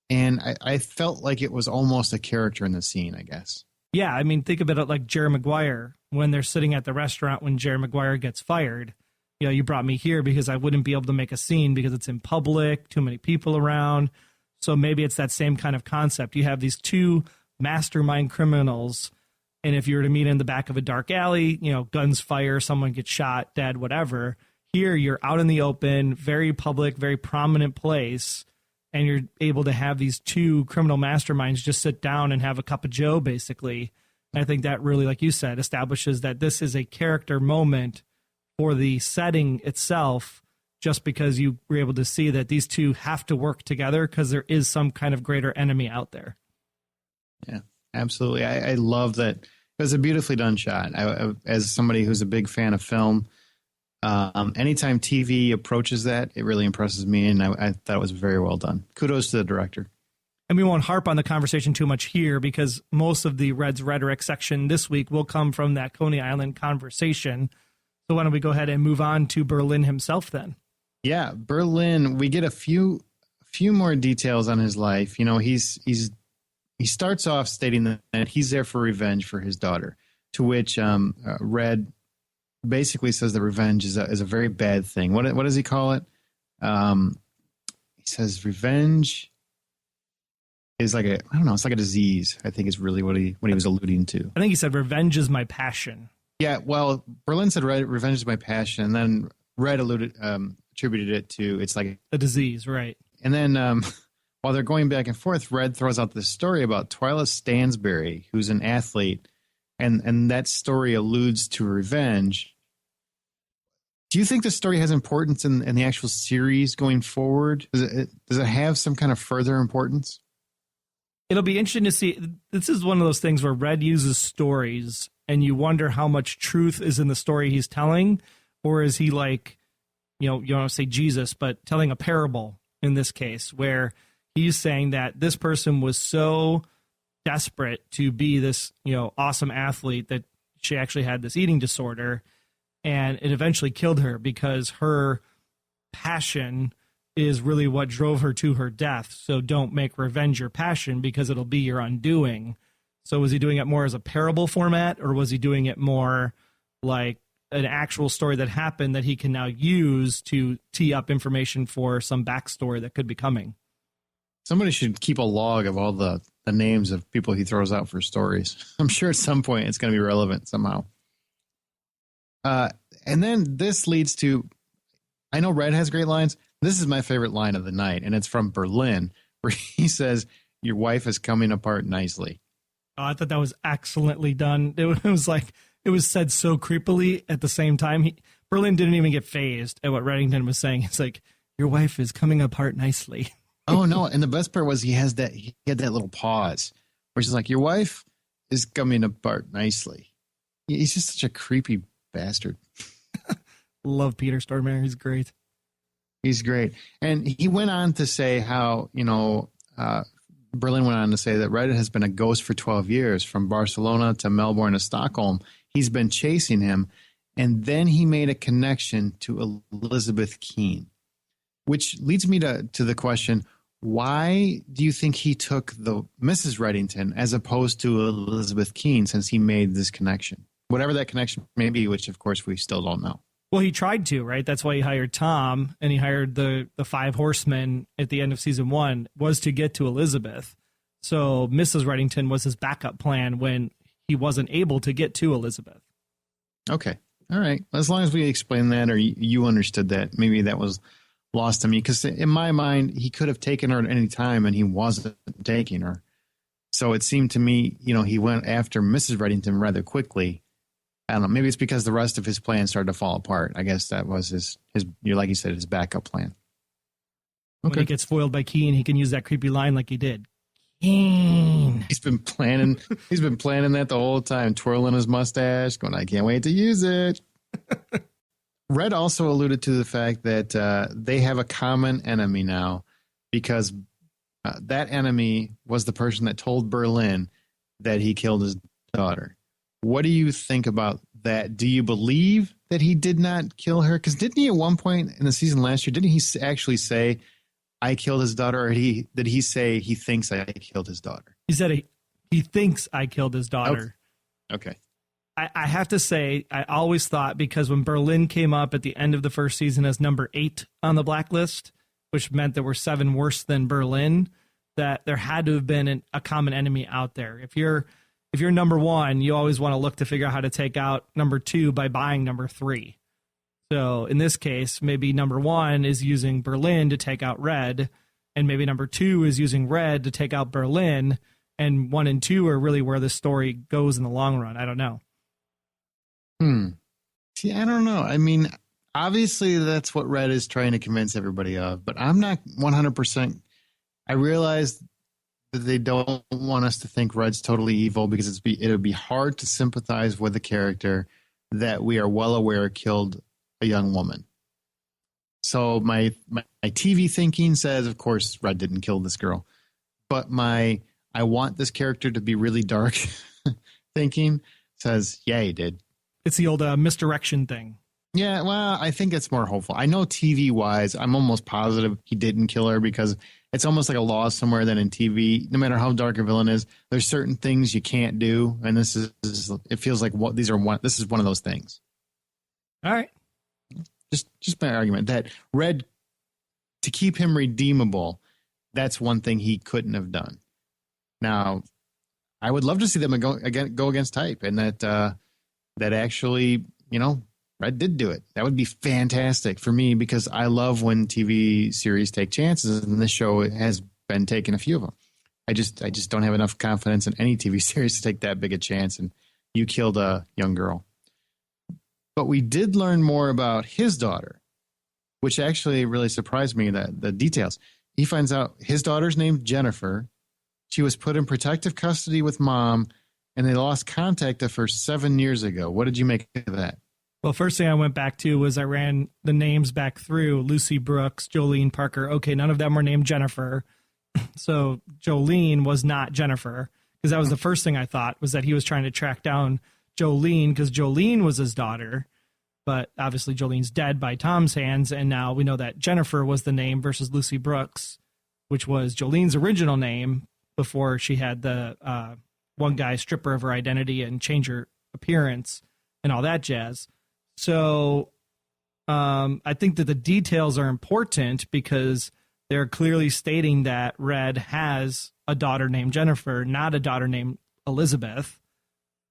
And I felt like it was almost a character in the scene, I guess. Yeah, I mean, think of it like Jerry Maguire when they're sitting at the restaurant when Jerry Maguire gets fired. You brought me here because I wouldn't be able to make a scene because it's in public, too many people around. So maybe it's that same kind of concept. You have these two mastermind criminals, and if you were to meet in the back of a dark alley, guns fire, someone gets shot, dead, whatever. Here, you're out in the open, very public, very prominent place, and you're able to have these two criminal masterminds just sit down and have a cup of joe, basically. And I think that really, like you said, establishes that this is a character moment for the setting itself, just because you were able to see that these two have to work together because there is some kind of greater enemy out there. Yeah, absolutely. I love that. It was a beautifully done shot. As somebody who's a big fan of film, anytime TV approaches that, it really impresses me, and I thought it was very well done. Kudos to the director. And we won't harp on the conversation too much here because most of the Red's rhetoric section this week will come from that Coney Island conversation. So why don't we go ahead and move on to Berlin himself then? Yeah, Berlin, we get a few more details on his life. He starts off stating that he's there for revenge for his daughter, to which Red basically says that revenge is a very bad thing. What does he call it? He says revenge is like it's like a disease, I think is really what he was alluding to. I think he said revenge is my passion. Yeah, well, Berlin said revenge is my passion, and then Red attributed it to it's like a disease, right? And then while they're going back and forth, Red throws out this story about Twyla Stansbury, who's an athlete, and that story alludes to revenge. Do you think the story has importance in the actual series going forward? Does it have some kind of further importance? It'll be interesting to see. This is one of those things where Red uses stories, and you wonder how much truth is in the story he's telling, or is he like, you don't want to say Jesus, but telling a parable in this case, where he's saying that this person was so desperate to be this, awesome athlete that she actually had this eating disorder, and it eventually killed her because her passion is really what drove her to her death. So don't make revenge your passion because it'll be your undoing. So was he doing it more as a parable format, or was he doing it more like an actual story that happened that he can now use to tee up information for some backstory that could be coming? Somebody should keep a log of all the names of people he throws out for stories. I'm sure at some point it's going to be relevant somehow. And then this leads to, I know Red has great lines. This is my favorite line of the night, and it's from Berlin, where he says, "Your wife is coming apart nicely." Oh, I thought that was excellently done. It was like, it was said so creepily at the same time. Berlin didn't even get fazed at what Reddington was saying. It's like, your wife is coming apart nicely. Oh, no. And the best part was he had that little pause where she's like, your wife is coming apart nicely. He's just such a creepy bastard. Love Peter Stormare. He's great. He's great. And he went on to say how, Berlin went on to say that Red has been a ghost for 12 years, from Barcelona to Melbourne to Stockholm. He's been chasing him. And then he made a connection to Elizabeth Keene, which leads me to the question, why do you think he took the Mrs. Reddington as opposed to Elizabeth Keene, since he made this connection? Whatever that connection may be, which of course we still don't know. Well, he tried to, right? That's why he hired Tom, and he hired the five horsemen at the end of season 1, was to get to Elizabeth. So Mrs. Reddington was his backup plan when he wasn't able to get to Elizabeth. Okay. All right. As long as we explain that, or you understood that, maybe that was lost to me. Because in my mind, he could have taken her at any time, and he wasn't taking her. So it seemed to me, he went after Mrs. Reddington rather quickly. I don't know. Maybe it's because the rest of his plan started to fall apart. I guess that was his like you said, his backup plan. Okay. When he gets foiled by Keene, he can use that creepy line like he did. Keene. He's been planning that the whole time, twirling his mustache, going, I can't wait to use it. Red also alluded to the fact that they have a common enemy now, because that enemy was the person that told Berlin that he killed his daughter. What do you think about that? Do you believe that he did not kill her? Because didn't he at one point in the season last year, didn't he actually say, I killed his daughter? Or did he say he thinks I killed his daughter? He said he thinks I killed his daughter. Okay. I have to say, I always thought, because when Berlin came up at the end of the first season as number 8 on the blacklist, which meant there were 7 worse than Berlin, that there had to have been a common enemy out there. If you're number 1, you always want to look to figure out how to take out number 2 by buying number 3. So in this case, maybe number 1 is using Berlin to take out Red, and maybe number 2 is using Red to take out Berlin, and 1 and 2 are really where the story goes in the long run. I don't know. See, I don't know. I mean, obviously that's what Red is trying to convince everybody of, but I'm not 100%. I realize that they don't want us to think Red's totally evil, because it would be hard to sympathize with a character that we are well aware killed a young woman. So my TV thinking says, of course, Red didn't kill this girl, but I want this character to be really dark thinking says, yeah, he did. It's the old misdirection thing. Yeah, well, I think it's more hopeful. I know TV-wise, I'm almost positive he didn't kill her, because it's almost like a law somewhere that in TV, no matter how dark a villain is, there's certain things you can't do, and it feels like this is one of those things. All right. Just my argument that Red, to keep him redeemable, that's one thing he couldn't have done. Now, I would love to see them go against type, and that actually, Red did do it. That would be fantastic for me, because I love when TV series take chances, and this show has been taking a few of them. I just don't have enough confidence in any TV series to take that big a chance, and you killed a young girl. But we did learn more about his daughter, which actually really surprised me, the details. He finds out his daughter's named Jennifer. She was put in protective custody with Mom, and they lost contact of her 7 years ago. What did you make of that? Well, first thing I went back to was I ran the names back through: Lucy Brooks, Jolene Parker. Okay, none of them were named Jennifer. So Jolene was not Jennifer, because that was the first thing I thought, was that he was trying to track down Jolene, because Jolene was his daughter. But obviously Jolene's dead by Tom's hands, and now we know that Jennifer was the name versus Lucy Brooks, which was Jolene's original name before she had the one guy strip her of her identity and change her appearance and all that jazz. So I think that the details are important, because they're clearly stating that Red has a daughter named Jennifer, not a daughter named Elizabeth.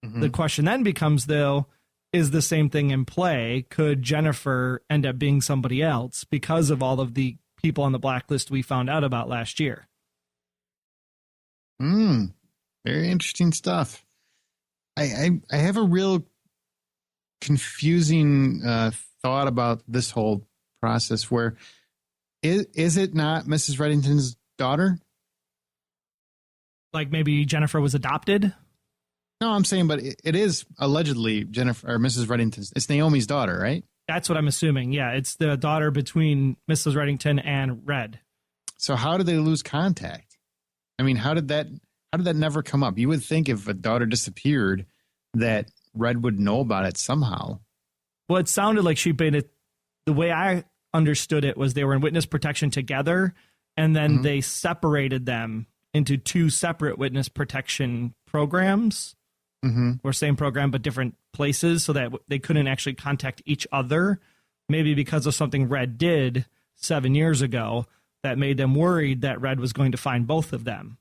Mm-hmm. The question then becomes, though, is the same thing in play? Could Jennifer end up being somebody else because of all of the people on the blacklist we found out about last year? Very interesting stuff. I have a real confusing thought about this whole process, where is it not Mrs. Reddington's daughter? Like maybe Jennifer was adopted? No, I'm saying, but it is allegedly Jennifer or Mrs. Reddington's. It's Naomi's daughter, right? That's what I'm assuming. Yeah, it's the daughter between Mrs. Reddington and Red. So how did they lose contact? I mean, how did that never come up? You would think if a daughter disappeared that Red would know about it somehow. Well, it sounded like she'd been the way I understood it was they were in witness protection together, and then they separated them into two separate witness protection programs, or same program but different places, so that they couldn't actually contact each other. Maybe because of something Red did 7 years ago that made them worried that Red was going to find both of them.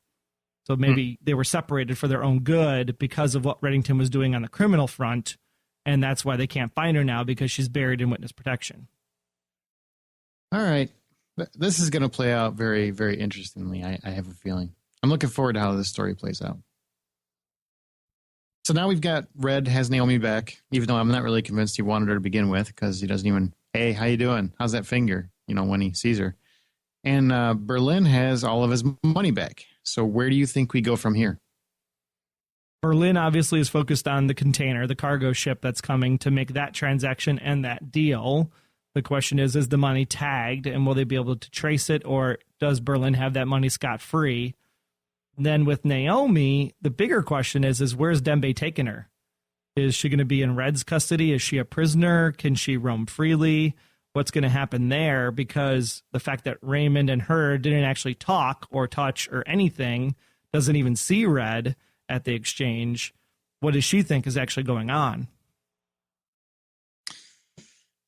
So maybe they were separated for their own good because of what Reddington was doing on the criminal front, and that's why they can't find her now, because she's buried in witness protection. All right. This is going to play out very, very interestingly, I have a feeling. I'm looking forward to how this story plays out. So now we've got Red has Naomi back, even though I'm not really convinced he wanted her to begin with, because he doesn't even, hey, how you doing? How's that finger? When he sees her. And Berlin has all of his money back. So where do you think we go from here? Berlin obviously is focused on the container, the cargo ship that's coming to make that transaction and that deal. The question is the money tagged, and will they be able to trace it, or does Berlin have that money scot-free? Then with Naomi, the bigger question is where's Dembe taking her? Is she going to be in Red's custody? Is she a prisoner? Can she roam freely? What's going to happen there? Because the fact that Raymond and her didn't actually talk or touch or anything, doesn't even see Red at the exchange, what does she think is actually going on?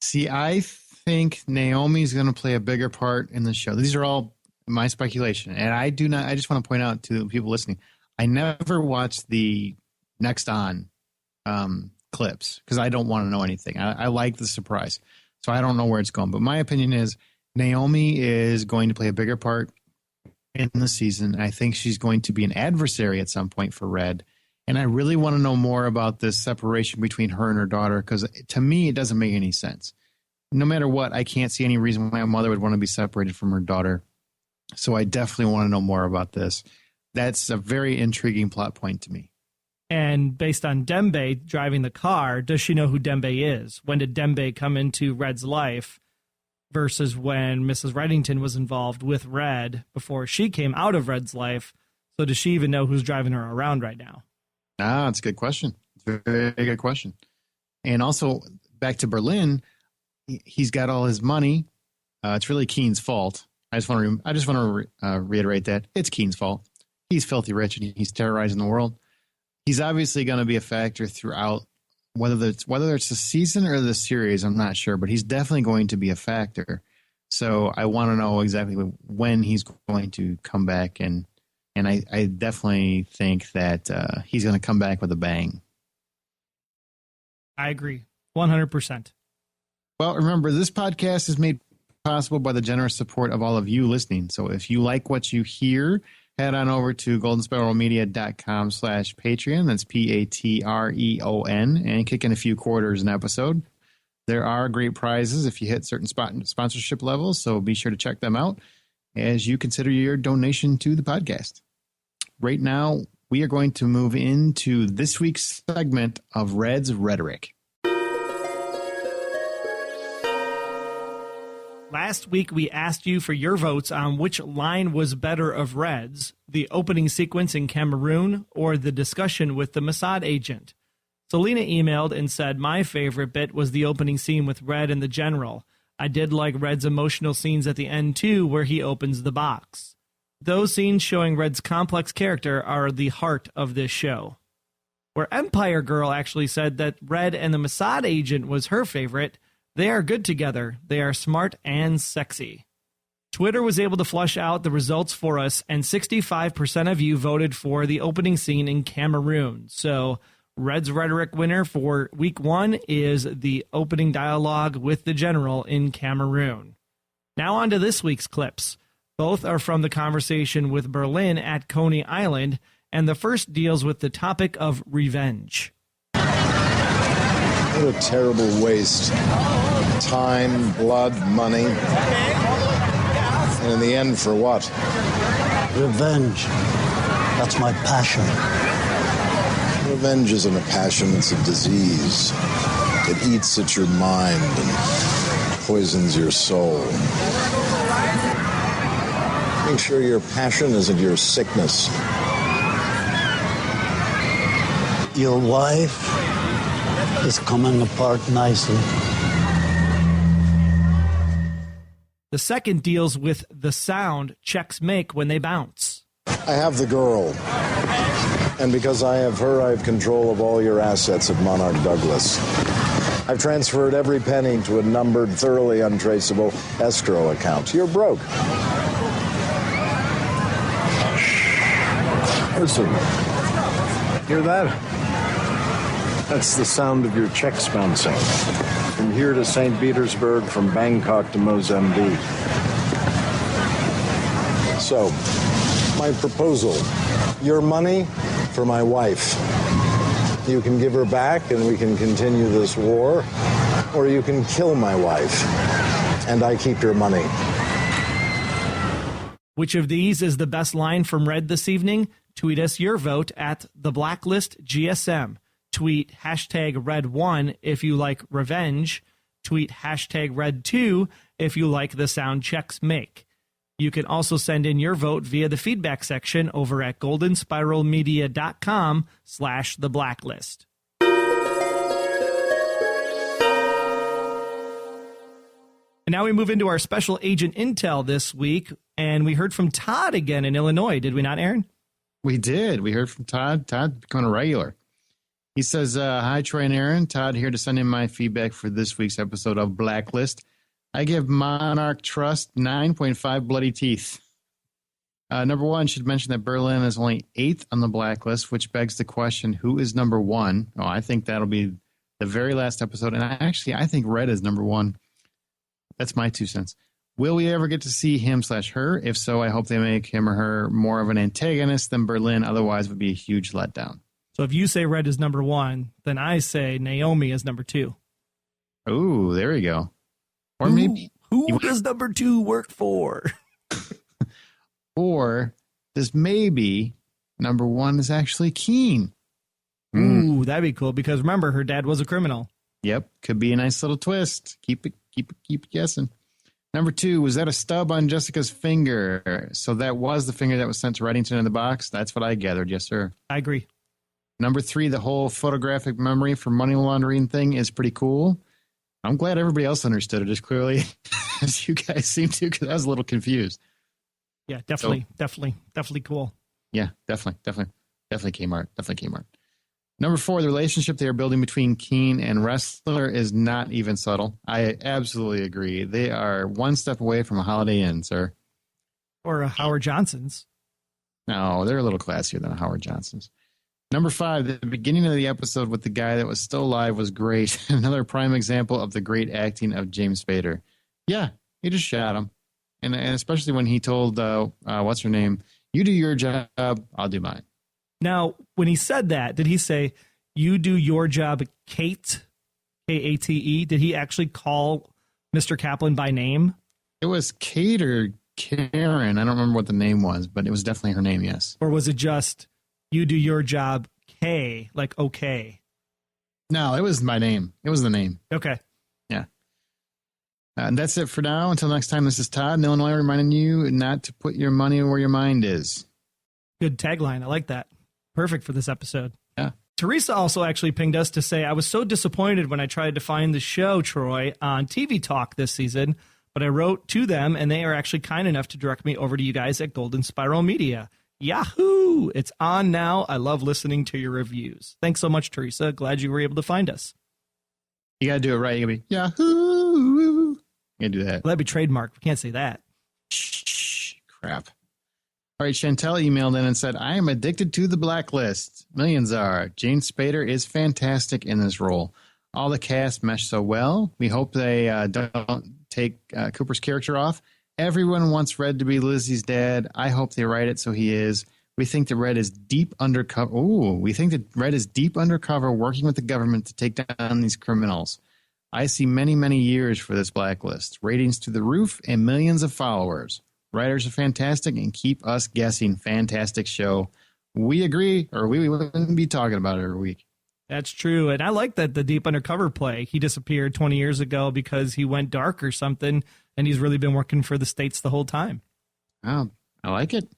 See, I think Naomi's going to play a bigger part in the show. These are all my speculation. And I just want to point out to people listening, I never watched the Next On clips because I don't want to know anything. I like the surprise. So I don't know where it's going. But my opinion is Naomi is going to play a bigger part in the season. I think she's going to be an adversary at some point for Red. And I really want to know more about this separation between her and her daughter, because to me, it doesn't make any sense. No matter what, I can't see any reason why a mother would want to be separated from her daughter. So I definitely want to know more about this. That's a very intriguing plot point to me. And based on Dembe driving the car, does she know who Dembe is? When did Dembe come into Red's life versus when Mrs. Reddington was involved with Red before she came out of Red's life? So does she even know who's driving her around right now? That's a good question. It's a very good question. And also, back to Berlin, he's got all his money. It's really Keen's fault. I just want to reiterate that. It's Keen's fault. He's filthy rich and he's terrorizing the world. He's obviously going to be a factor throughout, whether it's the season or the series, I'm not sure, but he's definitely going to be a factor. So I want to know exactly when he's going to come back, and I definitely think that he's going to come back with a bang. I agree, 100%. Well, remember, this podcast is made possible by the generous support of all of you listening. So if you like what you hear, head on over to goldenspiralmedia.com/Patreon. That's Patreon, and kick in a few quarters an episode. There are great prizes if you hit certain sponsorship levels, so be sure to check them out as you consider your donation to the podcast. Right now, we are going to move into this week's segment of Red's Rhetoric. Last week, we asked you for your votes on which line was better of Red's, the opening sequence in Cameroon or the discussion with the Mossad agent. Selena emailed and said, my favorite bit was the opening scene with Red and the general. I did like Red's emotional scenes at the end, too, where he opens the box. Those scenes showing Red's complex character are the heart of this show. Where Empire Girl actually said that Red and the Mossad agent was her favorite, they are good together. They are smart and sexy. Twitter was able to flush out the results for us, and 65% of you voted for the opening scene in Cameroon. So Red's Rhetoric winner for week 1 is the opening dialogue with the general in Cameroon. Now on to this week's clips. Both are from the conversation with Berlin at Coney Island, and the first deals with the topic of revenge. What a terrible waste. Time, blood, money. And in the end, for what? Revenge. That's my passion. Revenge isn't a passion, it's a disease. It eats at your mind and poisons your soul. Make sure your passion isn't your sickness. Your wife is coming apart nicely. The second deals with the sound checks make when they bounce. I have the girl. And because I have her, I have control of all your assets at Monarch Douglas. I've transferred every penny to a numbered, thoroughly untraceable escrow account. You're broke. Listen, hear that? That's the sound of your checks bouncing. From here to St. Petersburg, from Bangkok to Mozambique. So, my proposal, your money for my wife. You can give her back and we can continue this war, or you can kill my wife and I keep your money. Which of these is the best line from Red this evening? Tweet us your vote at the Blacklist GSM. Tweet hashtag Red1 if you like revenge. Tweet hashtag Red2 if you like the sound checks make. You can also send in your vote via the feedback section over at goldenspiralmedia.com/theblacklist. And now we move into our special agent intel this week, and we heard from Todd again in Illinois, did we not, Aaron? We did. We heard from Todd. Todd becoming a regular. He says, hi, Troy and Aaron. Todd here to send in my feedback for this week's episode of Blacklist. I give Monarch Trust 9.5 bloody teeth. Number one, should mention that Berlin is only 8th on the blacklist, which begs the question, who is number one? Oh, I think that'll be the very last episode. And I think Red is number one. That's my 2 cents. Will we ever get to see him/her? If so, I hope they make him or her more of an antagonist than Berlin. Otherwise, it would be a huge letdown. So if you say Red is number one, then I say Naomi is number two. Oh, there we go. Or maybe who does number two work for? Or this maybe number one is actually Keen. Ooh, that'd be cool because remember her dad was a criminal. Yep, could be a nice little twist. Keep it guessing. Number two, was that a stub on Jessica's finger? So that was the finger that was sent to Reddington in the box. That's what I gathered. Yes, sir. I agree. Number three, the whole photographic memory for money laundering thing is pretty cool. I'm glad everybody else understood it as clearly as you guys seem to, because I was a little confused. Yeah, definitely cool. Yeah, definitely Kmart. Number four, the relationship they are building between Keen and Ressler is not even subtle. I absolutely agree. They are one step away from a Holiday Inn, sir. Or a Howard Johnson's. No, they're a little classier than a Howard Johnson's. Number five, the beginning of the episode with the guy that was still alive was great. Another prime example of the great acting of James Spader. Yeah, he just shot him. And especially when he told, what's her name, you do your job, I'll do mine. Now, when he said that, did he say, you do your job, Kate, K-A-T-E? Did he actually call Mr. Kaplan by name? It was Kate or Karen. I don't remember what the name was, but it was definitely her name, yes. Or was it just, you do your job, K, like okay? No, it was my name. It was the name. Okay. Yeah. And that's it for now. Until next time, this is Todd in Illinois reminding you not to put your money where your mind is. Good tagline. I like that. Perfect for this episode. Yeah. Teresa also actually pinged us to say, I was so disappointed when I tried to find the show, Troy, on TV Talk this season, but I wrote to them and they are actually kind enough to direct me over to you guys at Golden Spiral Media. Yahoo! It's on now. I love listening to your reviews. Thanks so much, Teresa. Glad you were able to find us. You got to do it right. You got to be, Yahoo! You got to do that. Well, that'd be trademarked. We can't say that. Shh, crap. All right, Chantel emailed in and said, I am addicted to the Blacklist. Millions are. Jane Spader is fantastic in this role. All the cast mesh so well. We hope they don't take Cooper's character off. Everyone wants Red to be Lizzie's dad. I hope they write it so he is. We think that Red is deep undercover. Working with the government to take down these criminals. I see many, many years for this Blacklist. Ratings to the roof and millions of followers. Writers are fantastic and keep us guessing. Fantastic show. We agree, or we wouldn't be talking about it every week. That's true. And I like that the deep undercover play. He disappeared 20 years ago because he went dark or something, and he's really been working for the states the whole time. Oh, I like it.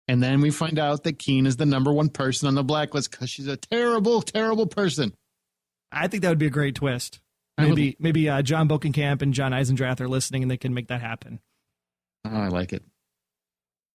And then we find out that Keen is the number one person on the blacklist because she's a terrible, terrible person. I think that would be a great twist. Maybe John Bokenkamp and John Eisendrath are listening and they can make that happen. Oh, I like it.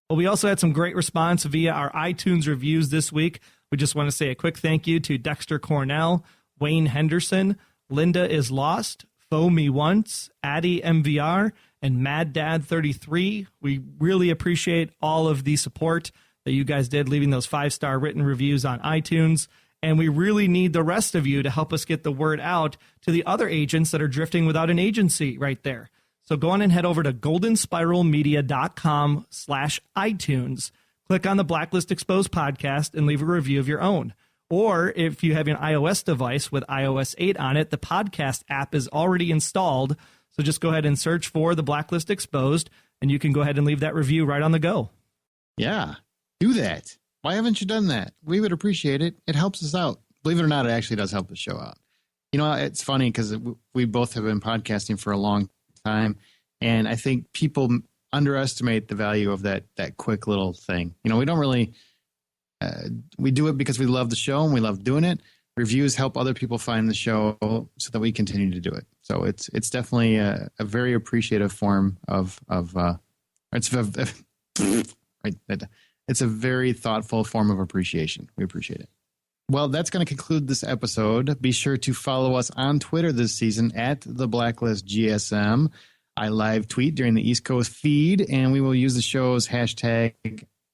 Well, we also had some great response via our iTunes reviews this week. We just want to say a quick thank you to Dexter Cornell, Wayne Henderson, Linda is Lost, Foe Me Once, Addie MVR, and Mad Dad 33. We really appreciate all of the support that you guys did, leaving those 5-star written reviews on iTunes. And we really need the rest of you to help us get the word out to the other agents that are drifting without an agency right there. So go on and head over to goldenspiralmedia.com/iTunes. Click on the Blacklist Exposed podcast and leave a review of your own. Or if you have an iOS device with iOS 8 on it, the podcast app is already installed. So just go ahead and search for the Blacklist Exposed, and you can go ahead and leave that review right on the go. Yeah, do that. Why haven't you done that? We would appreciate it. It helps us out. Believe it or not, it actually does help the show out. You know, it's funny because we both have been podcasting for a long time, and I think people underestimate the value of that quick little thing. You know, we don't really we do it because we love the show and we love doing it. Reviews help other people find the show so that we continue to do it. So it's definitely a very appreciative form of it's a very thoughtful form of appreciation. We appreciate it. Well, that's going to conclude this episode. Be sure to follow us on Twitter this season at the Blacklist GSM. I live tweet during the East Coast feed, and we will use the show's hashtag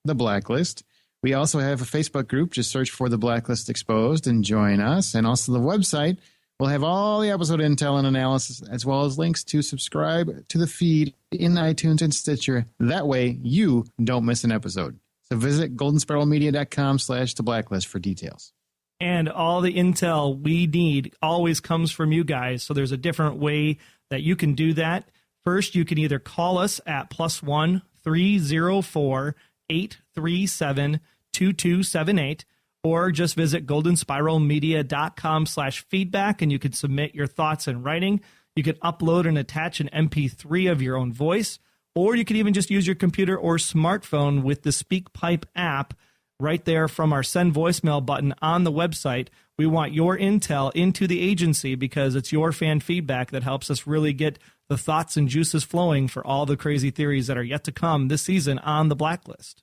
the Blacklist. We also have a Facebook group. Just search for the Blacklist Exposed and join us. And also the website will have all the episode intel and analysis, as well as links to subscribe to the feed in iTunes and Stitcher. That way you don't miss an episode. So visit goldenspiralmedia.com/the blacklist for details. And all the intel we need always comes from you guys. So there's a different way that you can do that. First, you can either call us at +1 304 837 2278, or just visit goldenspiralmedia.com/feedback, and you can submit your thoughts in writing. You can upload and attach an MP3 of your own voice, or you can even just use your computer or smartphone with the SpeakPipe app right there from our send voicemail button on the website. We want your intel into the agency because it's your fan feedback that helps us really get the thoughts and juices flowing for all the crazy theories that are yet to come this season on the Blacklist.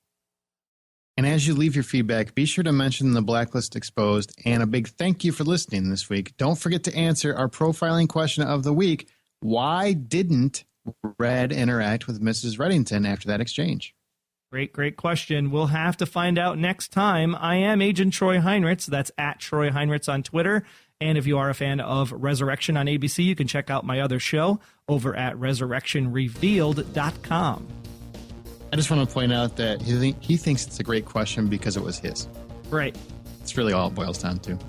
And as you leave your feedback, be sure to mention the Blacklist Exposed, and a big thank you for listening this week. Don't forget to answer our profiling question of the week. Why didn't Red interact with Mrs. Reddington after that exchange? Great question. We'll have to find out next time. I am Agent Troy Heinrichs. That's at Troy Heinrichs on Twitter. And if you are a fan of Resurrection on ABC, you can check out my other show over at resurrectionrevealed.com. I just want to point out that he thinks it's a great question because it was his. Right. It's really all it boils down to.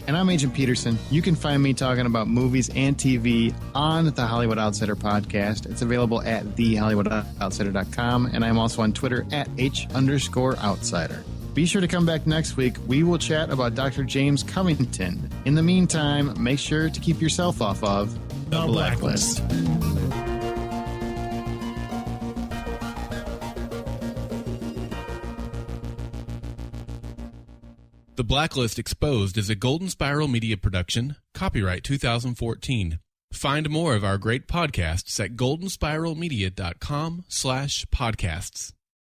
And I'm Agent Peterson. You can find me talking about movies and TV on the Hollywood Outsider podcast. It's available at thehollywoodoutsider.com, and I'm also on Twitter at H_outsider. Be sure to come back next week. We will chat about Dr. James Covington. In the meantime, make sure to keep yourself off of The Blacklist. The Blacklist Exposed is a Golden Spiral Media production, copyright 2014. Find more of our great podcasts at goldenspiralmedia.com/podcasts.